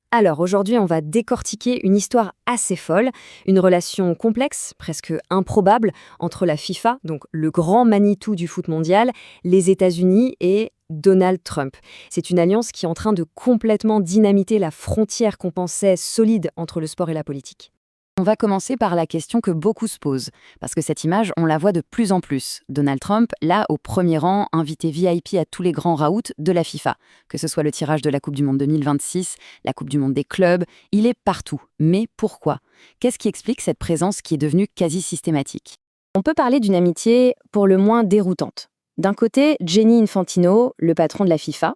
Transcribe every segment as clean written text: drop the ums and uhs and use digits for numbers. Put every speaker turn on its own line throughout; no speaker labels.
Alors aujourd'hui, on va décortiquer une histoire assez folle, une relation complexe, presque improbable, entre la FIFA, donc le grand Manitou du foot mondial, les États-Unis et Donald Trump. C'est une alliance qui est en train de complètement dynamiter la frontière qu'on pensait solide entre le sport et la politique.
On va commencer par la question que beaucoup se posent, parce que cette image, on la voit de plus en plus. Donald Trump, là, au premier rang, invité VIP à tous les grands raouts de la FIFA, que ce soit le tirage de la Coupe du Monde 2026, la Coupe du Monde des clubs, il est partout. Mais pourquoi? Qu'est-ce qui explique cette présence qui est devenue quasi systématique?
On peut parler d'une amitié pour le moins déroutante. D'un côté, Gianni Infantino, le patron de la FIFA,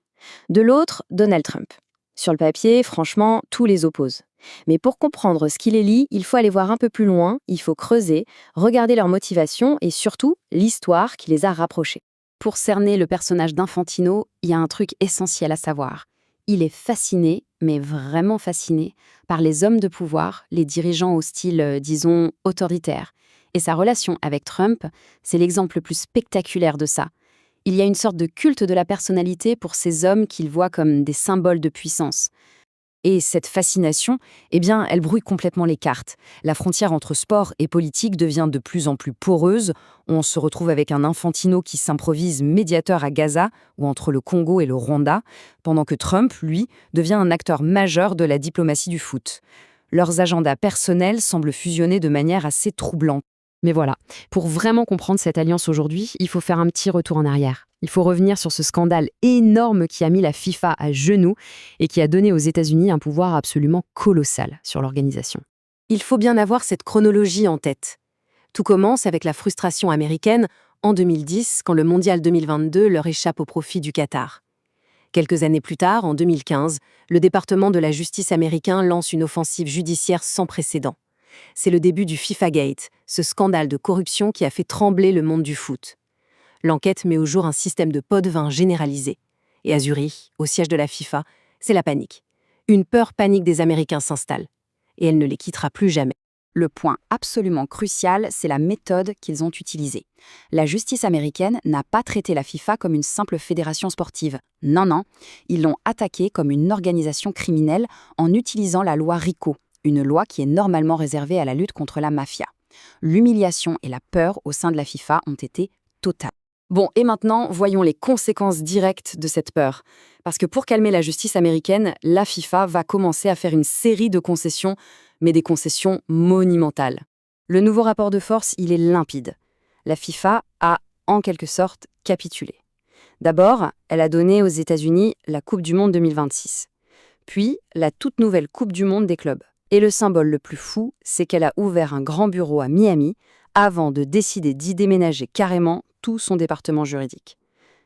de l'autre, Donald Trump. Sur le papier, franchement, tout les oppose. Mais pour comprendre ce qui les lie, il faut aller voir un peu plus loin, il faut creuser, regarder leurs motivations et surtout l'histoire qui les a rapprochés.
Pour cerner le personnage d'Infantino, il y a un truc essentiel à savoir. Il est fasciné, mais vraiment fasciné, par les hommes de pouvoir, les dirigeants au style, disons, autoritaire. Et sa relation avec Trump, c'est l'exemple le plus spectaculaire de ça. Il y a une sorte de culte de la personnalité pour ces hommes qu'il voit comme des symboles de puissance. Et cette fascination, eh bien, elle brouille complètement les cartes. La frontière entre sport et politique devient de plus en plus poreuse. On se retrouve avec un Infantino qui s'improvise médiateur à Gaza ou entre le Congo et le Rwanda, pendant que Trump, lui, devient un acteur majeur de la diplomatie du foot. Leurs agendas personnels semblent fusionner de manière assez troublante. Mais voilà, pour vraiment comprendre cette alliance aujourd'hui, il faut faire un petit retour en arrière. Il faut revenir sur ce scandale énorme qui a mis la FIFA à genoux et qui a donné aux États-Unis un pouvoir absolument colossal sur l'organisation.
Il faut bien avoir cette chronologie en tête. Tout commence avec la frustration américaine en 2010, quand le Mondial 2022 leur échappe au profit du Qatar. Quelques années plus tard, en 2015, le département de la justice américain lance une offensive judiciaire sans précédent. C'est le début du FIFA-Gate, ce scandale de corruption qui a fait trembler le monde du foot. L'enquête met au jour un système de pots de vin généralisé. Et à Zurich, au siège de la FIFA, c'est la panique. Une peur panique des Américains s'installe. Et elle ne les quittera plus jamais.
Le point absolument crucial, c'est la méthode qu'ils ont utilisée. La justice américaine n'a pas traité la FIFA comme une simple fédération sportive. Non, non, ils l'ont attaquée comme une organisation criminelle en utilisant la loi RICO, une loi qui est normalement réservée à la lutte contre la mafia. L'humiliation et la peur au sein de la FIFA ont été totales.
Bon, et maintenant, voyons les conséquences directes de cette peur. Parce que pour calmer la justice américaine, la FIFA va commencer à faire une série de concessions, mais des concessions monumentales. Le nouveau rapport de force, il est limpide. La FIFA a, en quelque sorte, capitulé. D'abord, elle a donné aux États-Unis la Coupe du Monde 2026. Puis, la toute nouvelle Coupe du Monde des clubs. Et le symbole le plus fou, c'est qu'elle a ouvert un grand bureau à Miami avant de décider d'y déménager carrément tout son département juridique.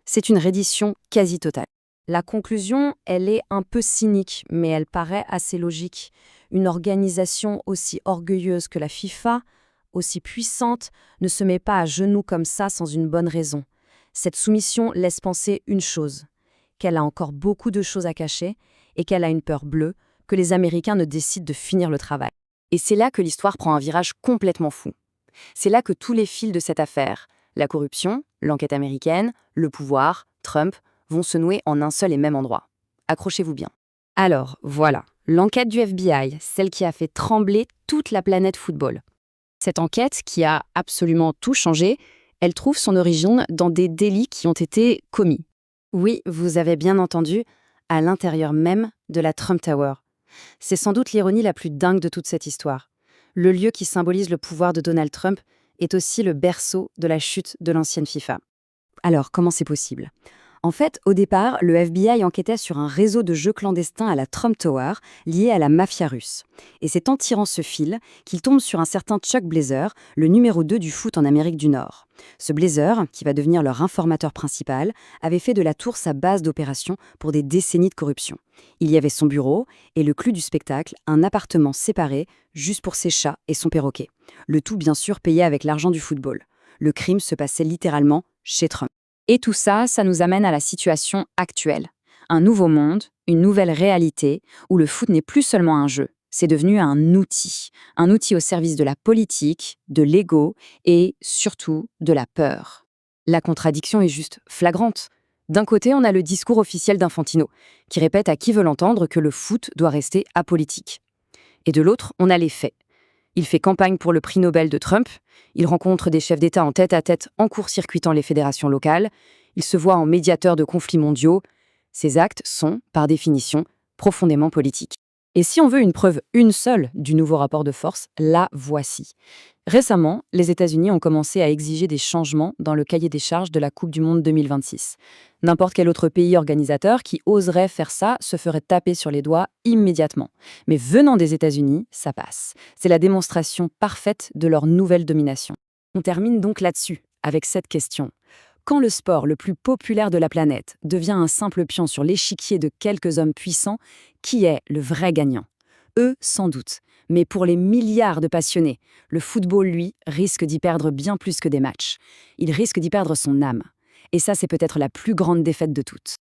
C'est une reddition quasi totale. La conclusion, elle est un peu cynique, mais elle paraît assez logique. Une organisation aussi orgueilleuse que la FIFA, aussi puissante, ne se met pas à genoux comme ça sans une bonne raison. Cette soumission laisse penser une chose, qu'elle a encore beaucoup de choses à cacher et qu'elle a une peur bleue que les Américains ne décident de finir le travail. Et c'est là que l'histoire prend un virage complètement fou. C'est là que tous les fils de cette affaire, la corruption, l'enquête américaine, le pouvoir, Trump, vont se nouer en un seul et même endroit. Accrochez-vous bien. Alors, voilà, l'enquête du FBI, celle qui a fait trembler toute la planète football. Cette enquête, qui a absolument tout changé, elle trouve son origine dans des délits qui ont été commis. Oui, vous avez bien entendu, à l'intérieur même de la Trump Tower. C'est sans doute l'ironie la plus dingue de toute cette histoire. Le lieu qui symbolise le pouvoir de Donald Trump est aussi le berceau de la chute de l'ancienne FIFA. Alors, comment c'est possible? En fait, au départ, le FBI enquêtait sur un réseau de jeux clandestins à la Trump Tower lié à la mafia russe. Et c'est en tirant ce fil qu'il tombe sur un certain Chuck Blazer, le numéro 2 du foot en Amérique du Nord. Ce Blazer, qui va devenir leur informateur principal, avait fait de la tour sa base d'opération pour des décennies de corruption. Il y avait son bureau et le clou du spectacle, un appartement séparé juste pour ses chats et son perroquet. Le tout bien sûr payé avec l'argent du football. Le crime se passait littéralement chez Trump. Et tout ça, ça nous amène à la situation actuelle. Un nouveau monde, une nouvelle réalité, où le foot n'est plus seulement un jeu, c'est devenu un outil au service de la politique, de l'ego et surtout de la peur. La contradiction est juste flagrante. D'un côté, on a le discours officiel d'Infantino, qui répète à qui veut l'entendre que le foot doit rester apolitique. Et de l'autre, on a les faits. Il fait campagne pour le prix Nobel de Trump, il rencontre des chefs d'État en tête-à-tête en court-circuitant les fédérations locales, il se voit en médiateur de conflits mondiaux. Ces actes sont, par définition, profondément politiques. Et si on veut une preuve, une seule, du nouveau rapport de force, la voici. Récemment, les États-Unis ont commencé à exiger des changements dans le cahier des charges de la Coupe du Monde 2026. N'importe quel autre pays organisateur qui oserait faire ça se ferait taper sur les doigts immédiatement. Mais venant des États-Unis, ça passe. C'est la démonstration parfaite de leur nouvelle domination. On termine donc là-dessus, avec cette question. Quand le sport le plus populaire de la planète devient un simple pion sur l'échiquier de quelques hommes puissants, qui est le vrai gagnant? Eux, sans doute. Mais pour les milliards de passionnés, le football, lui, risque d'y perdre bien plus que des matchs. Il risque d'y perdre son âme. Et ça, c'est peut-être la plus grande défaite de toutes.